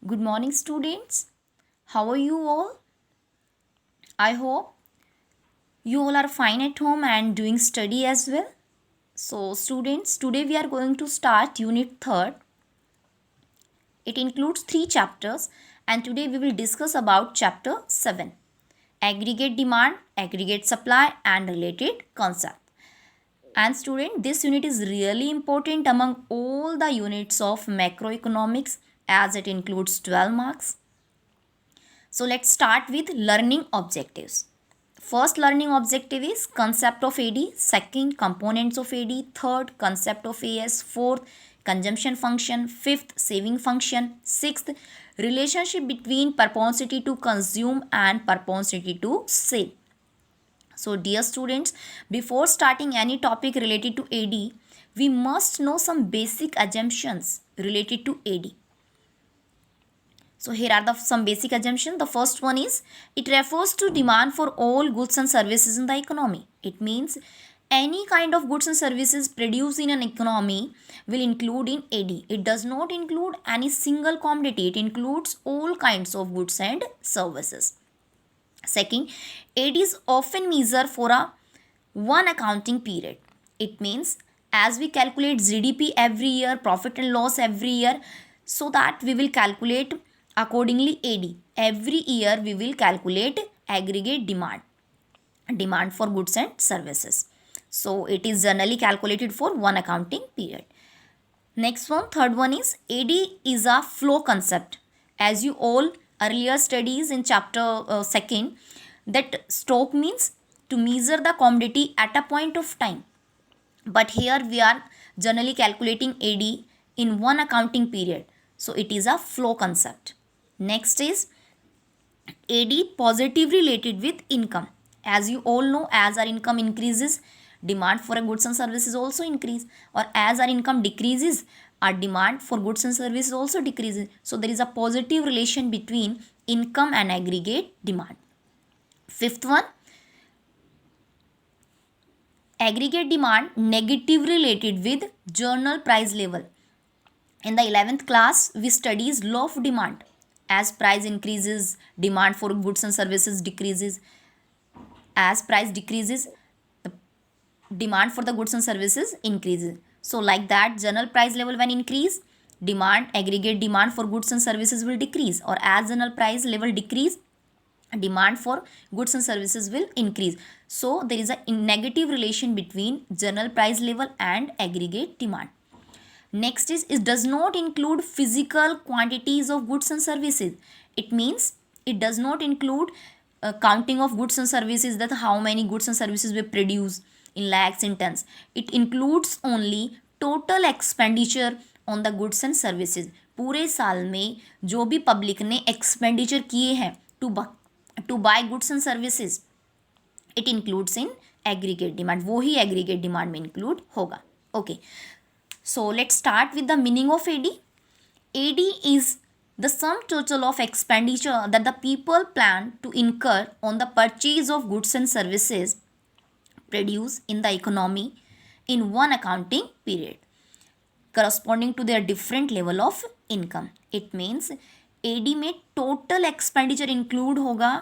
Good morning, students. How are you all? I hope you all are fine at home and doing study as well. So, students, today we are going to start Unit 3rd. It includes 3 chapters, and today we will discuss about Chapter 7, Aggregate Demand, Aggregate Supply and Related Concept. And student, this unit is really important among all the units of macroeconomics as it includes 12 marks. So let's start with learning objectives. First learning objective is concept of AD, second components of AD, third concept of AS, fourth consumption function, fifth saving function, sixth relationship between propensity to consume and propensity to save. So dear students, before starting any topic related to AD, we must know some basic assumptions related to AD. So here are some basic assumptions. The first one is it refers to demand for all goods and services in the economy. It means any kind of goods and services produced in an economy will include in AD. It does not include any single commodity. It includes all kinds of goods and services. Second, AD is often measured for a one accounting period. It means as we calculate GDP every year, profit and loss every year, so that we will calculate accordingly AD. Every year we will calculate aggregate demand for goods and services. So it is generally calculated for one accounting period. Next one, third one is AD is a flow concept. As you all earlier studies in chapter 2nd, that stock means to measure the commodity at a point of time. But here we are generally calculating AD in one accounting period. So it is a flow concept. Next is AD positively related with income. As you all know, as our income increases, demand for goods and services also increase, or as our income decreases, our demand for goods and services also decreases. So there is a positive relation between income and aggregate demand. Fifth one, aggregate demand negatively related with journal price level. In the 11th class, we studies law of demand. As price increases, demand for goods and services decreases. As price decreases, the demand for the goods and services increases. So like that, general price level when increase, aggregate demand for goods and services will decrease, or as general price level decrease, demand for goods and services will increase. So there is a negative relation between general price level and aggregate demand. Next is it does not include physical quantities of goods and services. It means it does not include counting of goods and services, that how many goods and services we produce in lakhs, in tons. It includes only total expenditure on the goods and services. पूरे साल में जो भी public ने expenditure किए हैं to buy goods and services, it includes in aggregate demand. वो ही एग्रीगेट डिमांड में इंक्लूड होगा. Okay, so let's start with the meaning of AD. AD is the sum total of expenditure that the people plan to incur on the purchase of goods and services produced in the economy in one accounting period, corresponding to their different level of income. It means AD में total expenditure include होगा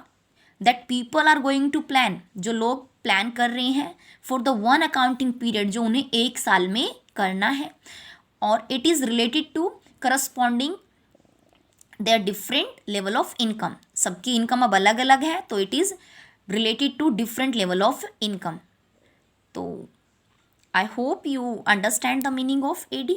that people are going to plan, जो लोग plan कर रहे हैं for the one accounting period, जो उन्हें एक साल में करना है, और it is related to corresponding their different level of income. सबकी इनकम अब अलग अलग है, तो it is related to different level of income. तो I hope you understand the meaning of AD.